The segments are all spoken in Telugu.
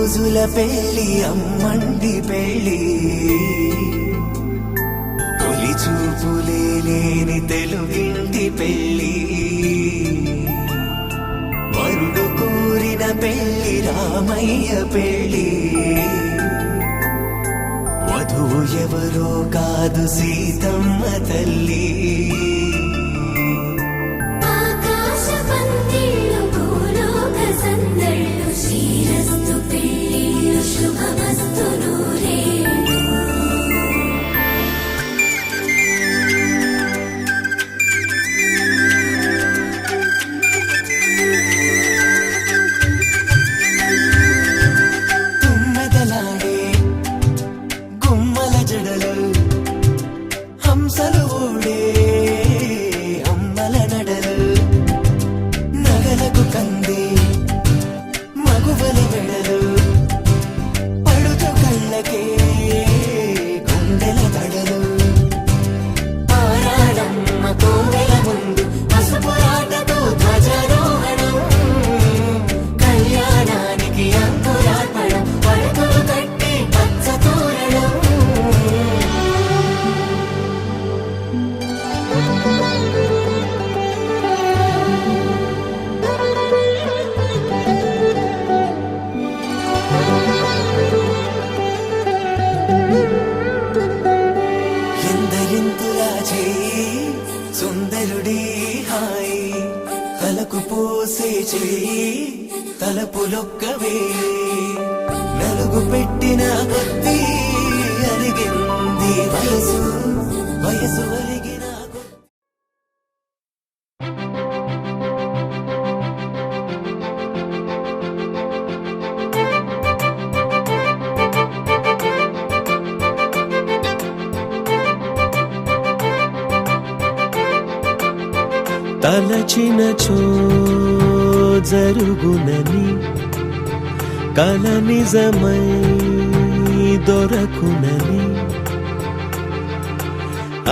రోజుల పెళ్లి అమ్మండి పెళ్లి తొలి చూపులే లేని తెలుగింటి పెళ్లి వరుడు కోరిన పెళ్లి రామయ్య పెళ్లి వధువు ఎవరో కాదు సీతమ్మ తల్లి శ్రీరస్తు పెళ్ళిళ్ళు శుభమస్తు నూరేళ్ళు. తుమ్మెదలాడే గుమ్మల జడలు హంసలు ఊడే అమ్మల నడలు నగలకు కంది మగువల వెడలు పడుచు కళ్ళకే గుండెల తడలు ఆరాడమ్మ కోవెల ముందు పసుపు ఆటతో ధ్వజారోహణం కళ్యాణానికి అంకురార్పణం పడకలు కట్టి పచ్చ తోరణం ఎందరింతులా చేయి సుందరుడి హాయి తలకు పోసే చేయి తలపులొక్కవే నలుగు పెట్టిన కొద్దీ అరిగింది వయసు వయసు అరిగిన తలచినచో జరుగునని కల నిజమై దొరకునని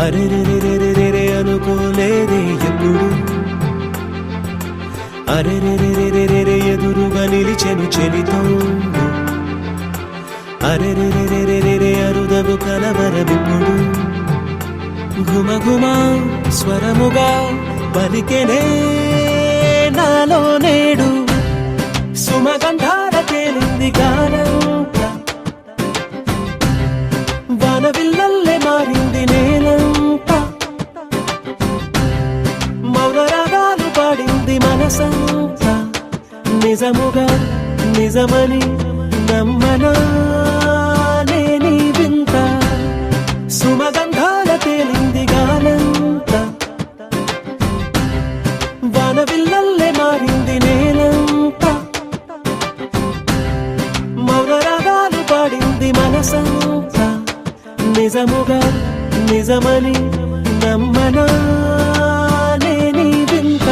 అరెరెరెరెరెరె అనుకోలేదే ఎప్పుడు అరెరెరెరెరెరె ఎదురుగా నిలిచెను చెలితోండు అరెరెరెరెరెరె అరుదగు కలవరమిప్పుడు ఘుమఘుమ స్వరముగా పలికెనే నాలో నేడు సుమగంధాల తేలింది గానంత వానవిల్లల్లే మారింది నేలంత మౌనరాగాలు పాడింది మనసంత నిజముగా నిజమని నమ్మనా నేనీ వింత సుమగంధాల తేలింది గానంత వానవిల్లల్లే మారింది నేలంత మౌనరాగాలు పాడింది మనసంత నిజముగా నిజమని నమ్మనా నేనీ వింత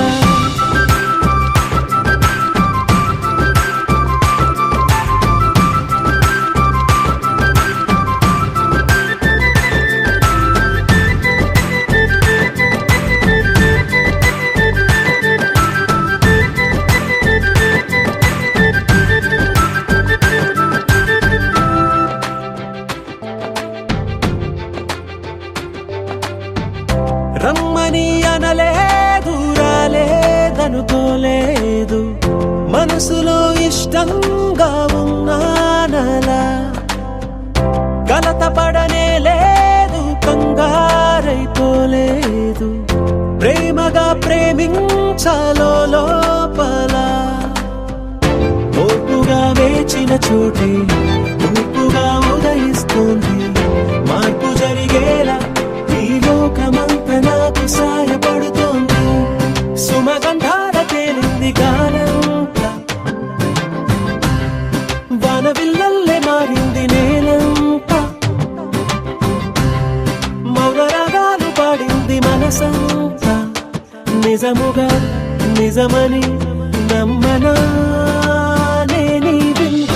రమ్మని అనలేదు రాలేదనుకోలేదు మనసులో ఇష్టంగా ఉన్నానలా కలత పడనే లేదు కంగారైపోలేదు ప్రేమగా ప్రేమించాలో లోపల ఓపుగా వేచిన చోటే ఊపుగా ఉదయిస్తుంది మార్పు జరిగేలా ఈ లోకమంత నాకు సాయపడుతోంది సుమగంధాల తేలింది గానంత వానవిల్లల్లే మారింది నేలంత మౌనరాగాలు పాడింది మనసంత నిజముగా నిజమని నమ్మనా నేనీ వింత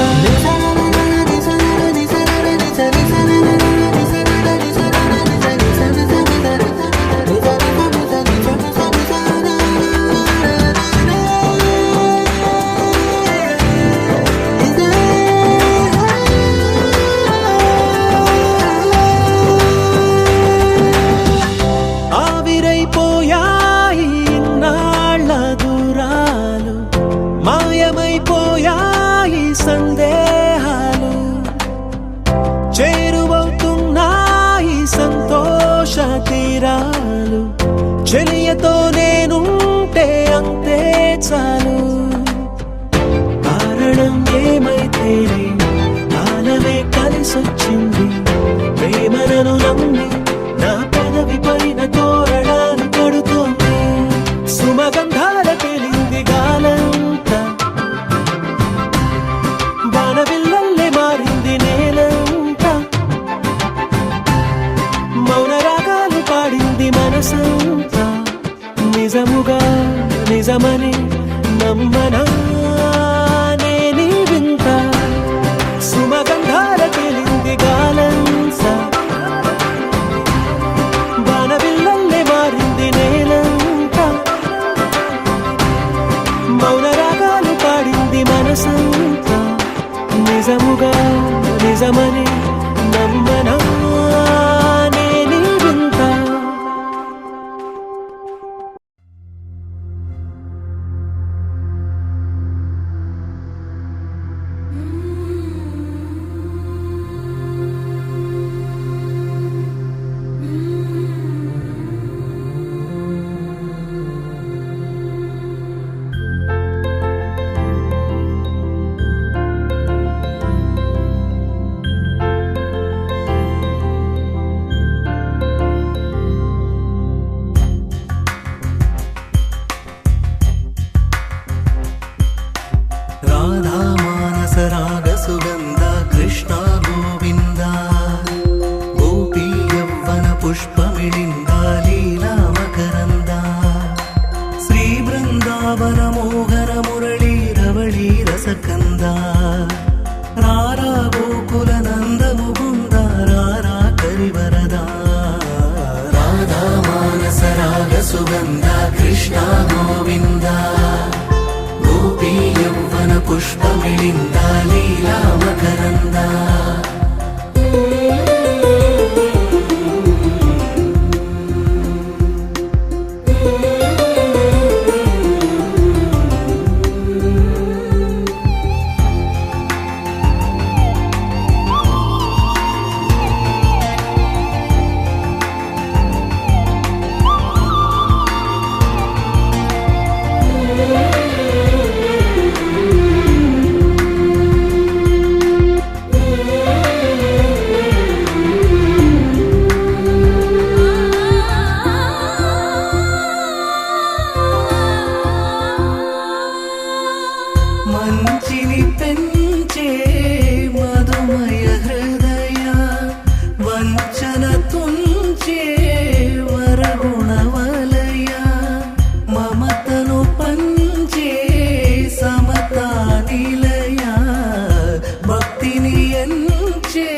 మనసంతా నిజముగా నిజమని నమ్మనా నీ వింత సుమగంధాల తేలింది గాలంతా బాణవిల్లల్లే మారింది నేలంతా మౌన రాగాలు పాడింది మనసంతా నిజముగా నిజమని నమ్మనా నీ వింత राधा मानस राग सुगंध कृष्ण गोविंद गोपी यौवन पुष्पमिलिंद लीला मकरंद श्री वृंदावन मोहन मुरली रवळी रसकंद रारा गोकुल नंद मुकुंद रारा करिवरदा राधा मानस राग सुगंध कृष्ण गोविंद गोपी यौवन पुष्पमिलिंद लीला मकरंद మంచిని పెంచే మధుమయ హృదయ వంచన తుంచే వరగుణవలయ మమతను పంచే సమతా నిలయ భక్తిని ఎంచే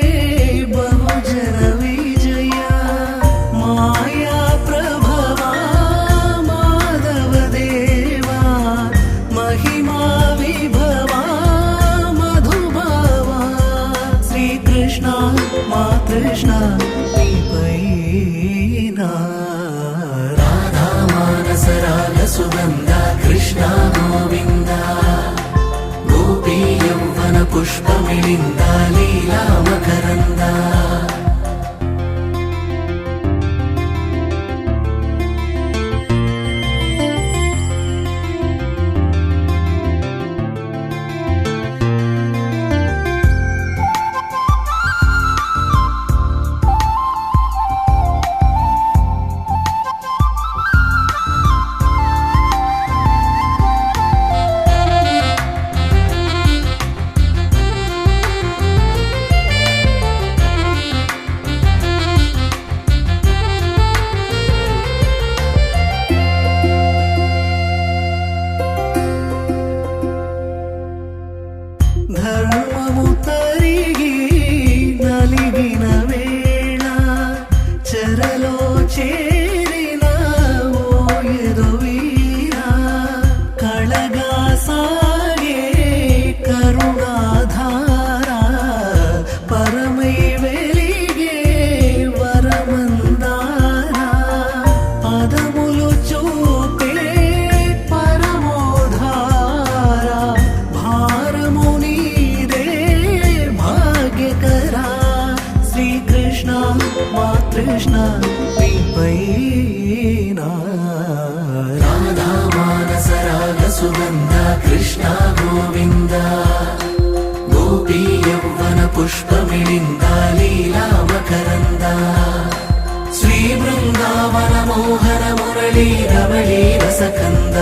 బహుజన విజయ మాయా ప్రభవా మాధవ దేవా महिमा विभवा मधुभावा श्री कृष्ण मा कृष्ण पैना राधा मानस राग सुगंध कृष्ण गोविंद गोपी यौवन पुष्पमिलिंद लीला मकरंद ధర్మము తరిగి నలిగిన వేళ చెరలో చేరిన ఓయదు వీర కళగా సాగే కరుణాధార పరమై వెలిగే వరమందార పదములు చూపే పరమోధార భారము నీదే భాగ్యకరా శ్రీ కృష్ణ మా కృష్ణ నీపైనా రాధా మానస రాగ సుగంధ కృష్ణ గోవింద గోపీ యౌవన పుష్పమిలింద లీలా మకరంద శ్రీ బృందావన మోహన మురళీ రవళీ రసకంద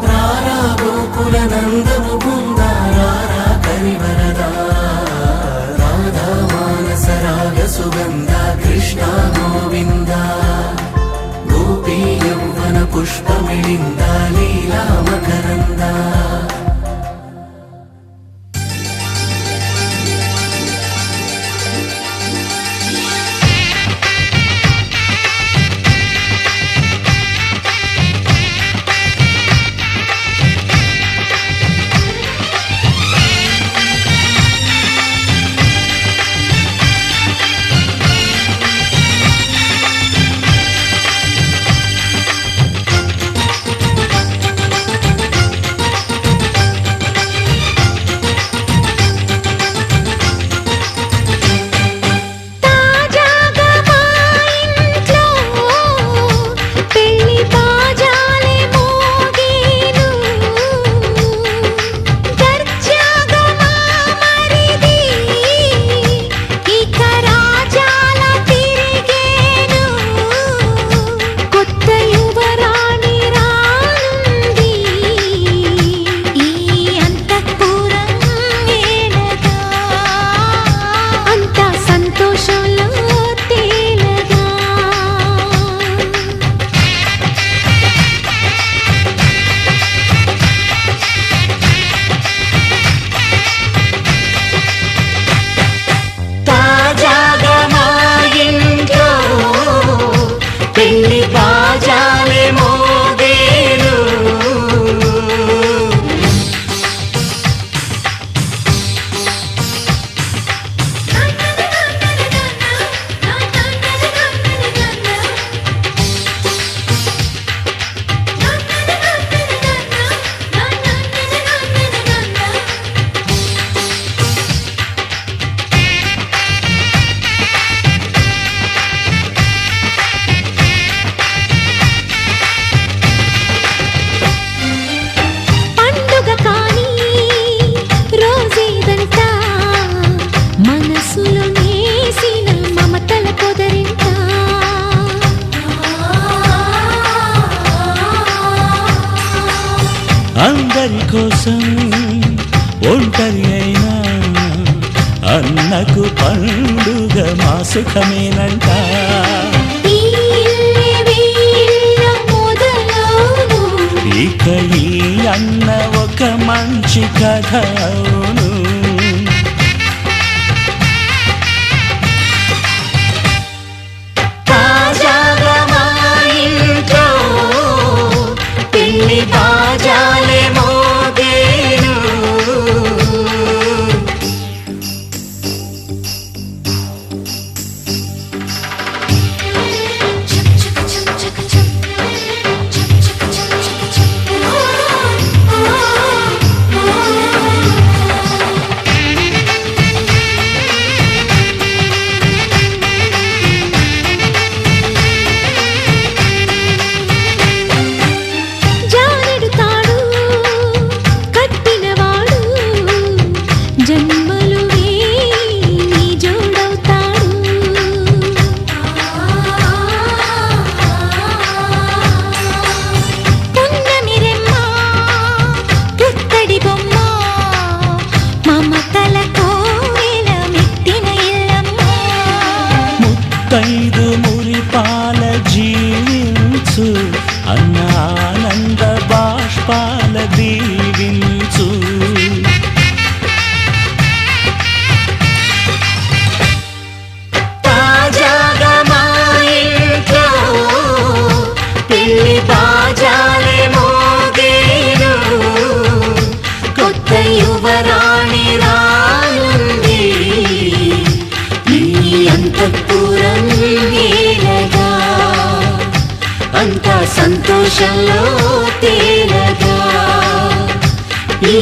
రారా గోకుల నంద ముకుంద రారా కరివరదా రాధా మానస రాగ సుగంధ కృష్ణ గోవింద ಪುಷ್ಪಮಿಳಿಂದ ಲೀಲಾ ಮಕರಂದ అందరి కోసం ఒంటరి అయినా అన్నకు పండుగ మా సుఖమేనంట. ఇక ఈ అన్న ఒక మంచి కథ అవును. బాజాలే మోగేను ముత్తైదు మురిపాల జీవించు అన్న ఆనంద బాష్పాల దీవించు. తాజాగా మా ఇంట్లో పెళ్లి బాజాలే మోగేను. కొత్త యువరాణి రానుంది ఈ అంతఃపురం ఏలగా. అంతా సంతోషంలో తేలగా ఈ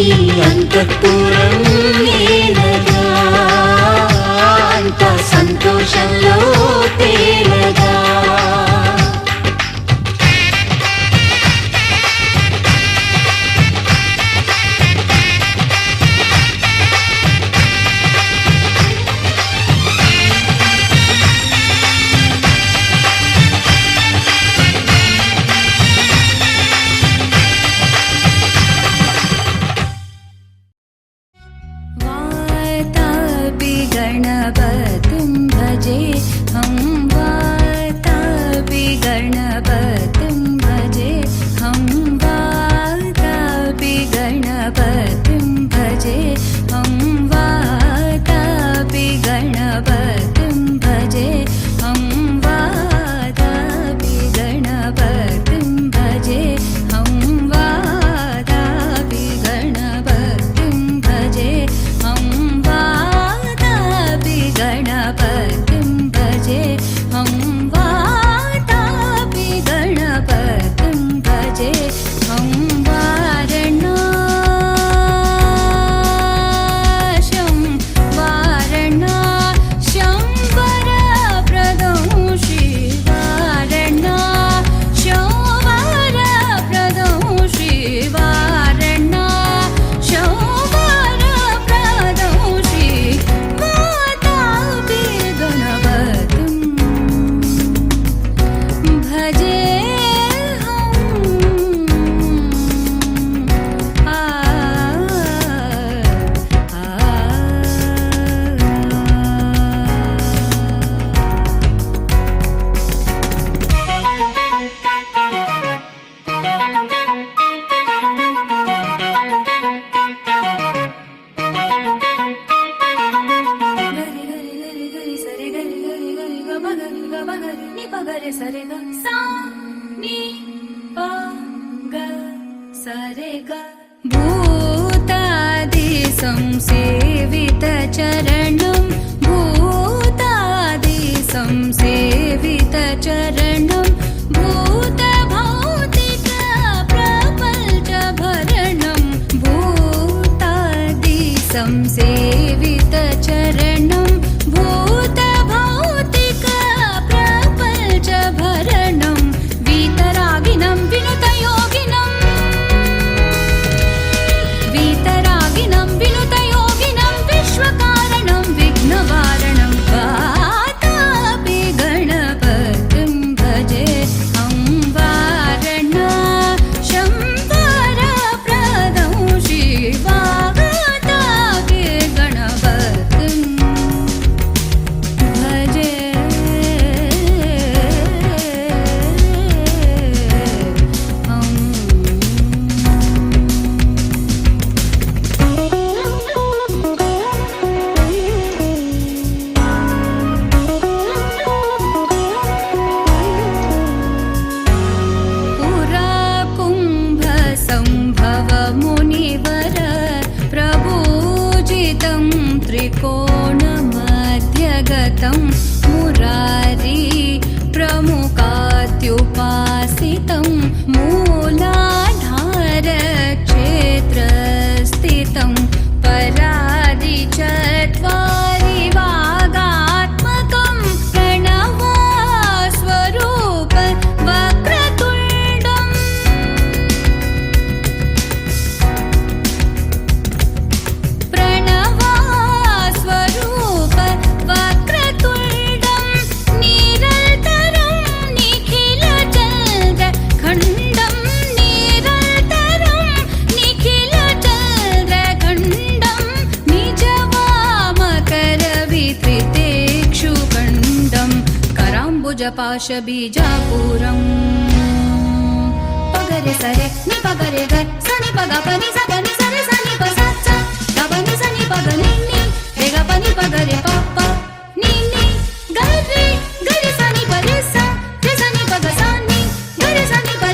అంతఃపురం ఏలగా. అంతా సంతోషంలో తేలగా. ni pa ga re sa re ga sa ni pa ga sa re ga bhutadi samsevita charanam bhutadi samsevita charanam bhuta bhautika prapalcha bharanam bhutadi samsevita charanam bhuta bhautika prapalcha bharanam vitaraginam vinutayoginam vitaraginam vinutayoginam vishwakaranam vighnavaranam vaatapi ganapatim bhaje hum varana shambhara pradam shiva vaatapi ganapatim bhaje पुरा कुम्भसम्भव मुनिवर प्रभूजितं त्रिकोणमध्यगतं मुरारी प्रमुखात्युपासितं मूलाधारक्षेत्रस्थितं परादि चत्वारि वागात्मकं प्रणवस्वरूप वक्रतुण्डम् प्रणवस्वरूप वक्रतुण्डं निरन्तरं निखिलचन्द्रखण्डं निरन्तरं निखिलचन्द्रखण्डं निजवामकरवित्रितेक्षुखण्डं कराम्बुजपाशबीजापुरम् पगरे सरे नि पगरे ग सनि पग पनि स पनि सरे सनि प स च ग पनि सनि पग नि नि रे ग पनि पगरे प प नि नि ग रे सनि प रे स नि पग स नि ग रे सनि प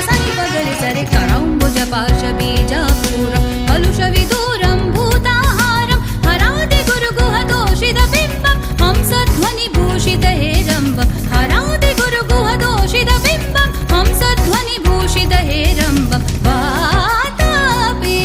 सनि प ग रे सरे कराम्बुजपाशबीजापुरं कलुषविदूरं भूताहारं हरादि गुरुगुहदोषितबिम्बं हंसध्वनिभूषितहेरम्बं हरादि गुरुगुहदोषितबिम्बं हंसध्वनिभूषितहेरम्बं वातापि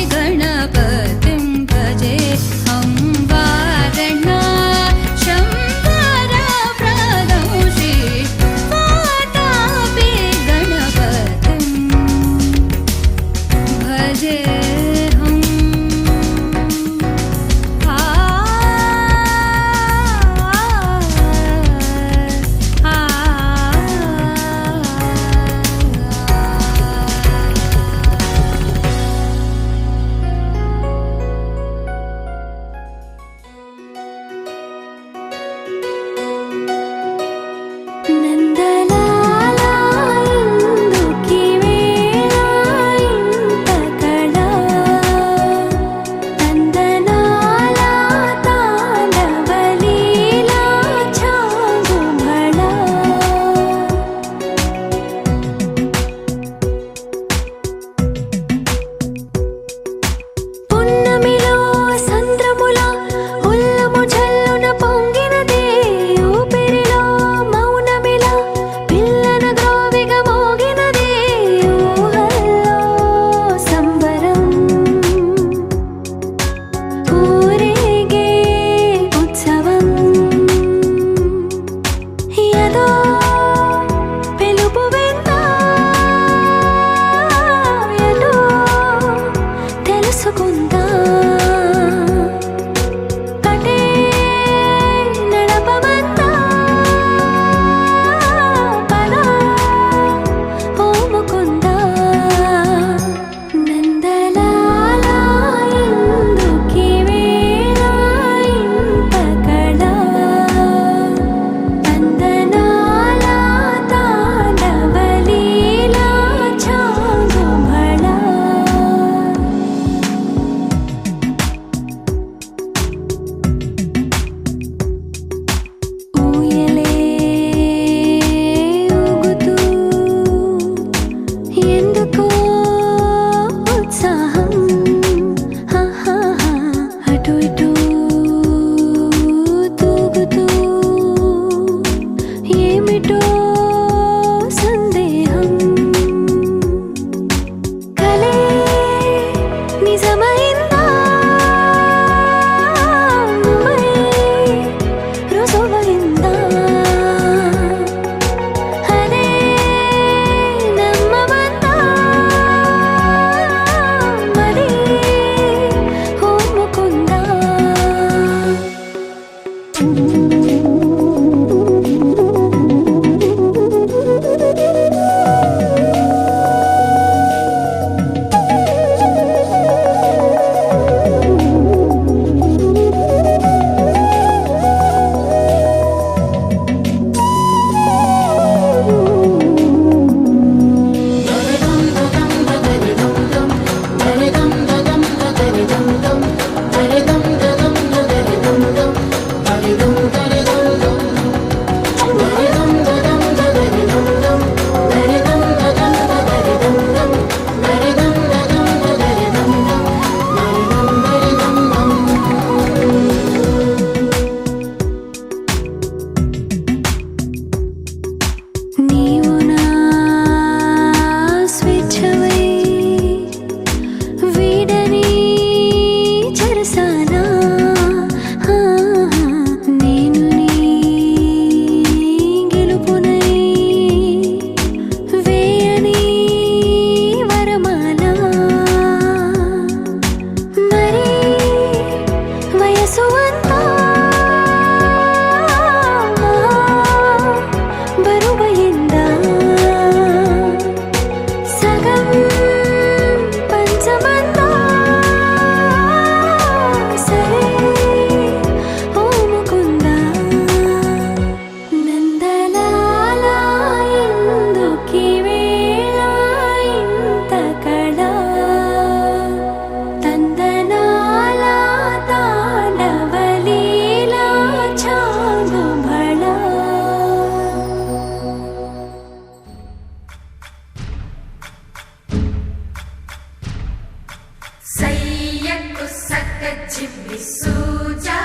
జిమ్మి సూజా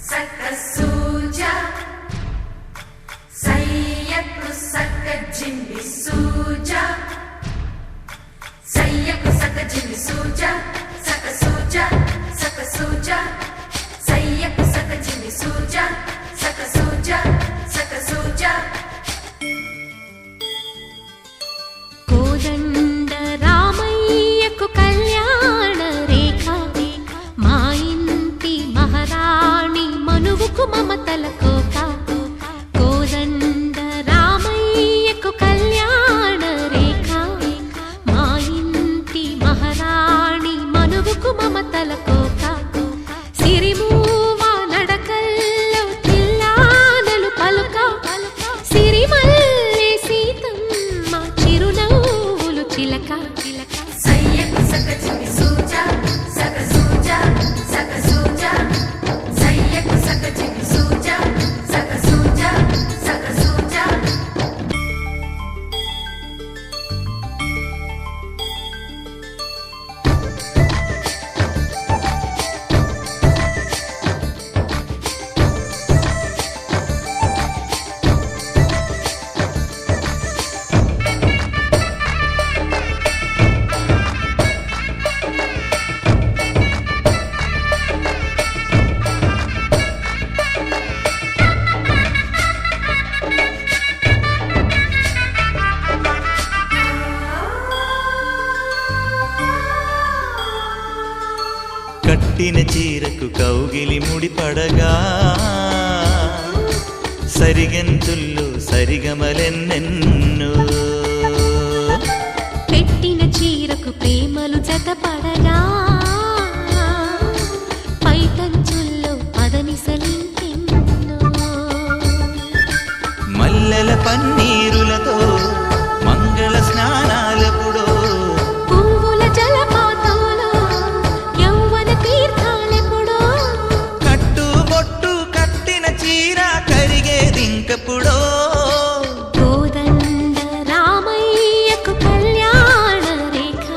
సక్క సూజా సయ్యకు సక్క జిమ్మి సూజా సయ్యకు సక్క జిమ్మి సూజా సక్క సూజా సక్క సూజా సయ్యకు సక్క జిమ్మి సూజా సక్క సూజా సక్క సూజా కోదండ రామయ్యకు కళ్యాణ రేఖ మా ఇంటి మహారాణి మనువుకు మమతల కోక కోదండ రామయ్యకు కళ్యాణ రేఖ మా ఇంటి మహారాణి మనువుకు మమతల కోక సిరిమూవ నడకల్లో తిల్లానలు పలుక సిరిమల్లె సీతమ్మ చిరునవ్వులు చిలక సయ్యకు సక్క జిమ్మి సూజా సక్క సూజా సక్క సూజా సయ్యకు సక్క జిమ్మి సూజా సక్క సూజా సక్క సూజా కట్టిన చీరకు కౌగిలి ముడిపడగా సరిగంతుల్లో సరిగమలెన్నెన్నో పెట్టిన చీరకు ప్రేమలు జతపడగా పైటంచుల్లో పదనిసలింకెన్నో మల్లెల పన్నీరులతో మంగళ స్నానాలపుడో పువ్వుల జలపాతంలో యౌవన తీర్థాలెప్పుడో కట్టుబొట్టు కట్టిన చీర కరిగేదింకపుడో కోదండ రామయ్యకు కళ్యాణ రేఖ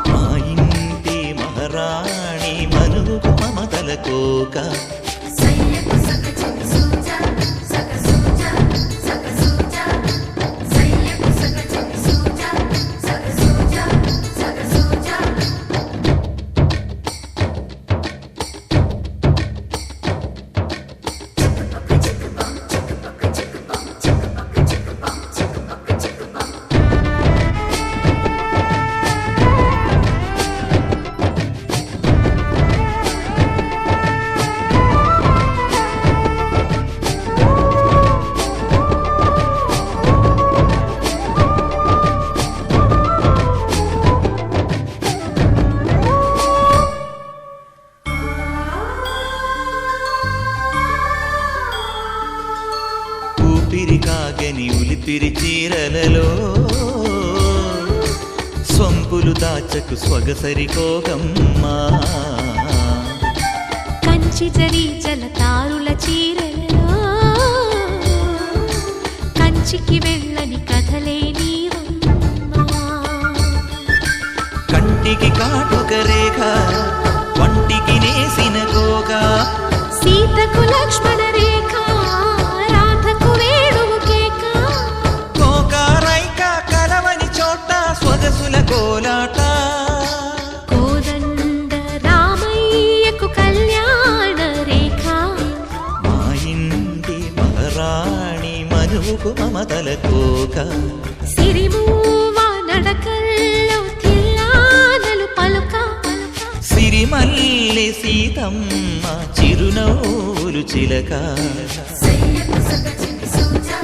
మా ఇంటి మహారాణి మనువుకు మమతల కోక సయ్యకు సక్క జిమ్మి సూజా సక్క సూజా సక్క సూజా సయ్యకు సక్క జిమ్మి సూజా సక్క సూజా సక్క సూజా ఊపిరి కాగని ఉలిపిరి చీరలలో సొంపులు దాచకు స్వగసరి కోగమ్మా కంచి జరి జలతారుల చీరలలో కంచికి వెళ్ళని కథలే నీవమ్మా కంటికి కాటుక రేఖ వంటికి నేసిన కోగా సీతకు లక్ష్మణ రేఖ రాధకు వేణువు కేక కోకారైక కలవని చోట స్వగసుల కోలాట కోదండ రామయ్యకు కళ్యాణ రేఖ మా ఇంటి మహారాణి మనువుకు మమతల కోక సిరిమూవ నడకల్లో తిల్లానలు పలుక సిరిమల్లె సీతమ్మ చిరునవ్వులు చిలక సయ్యకు సక్క జిమ్మి సూజా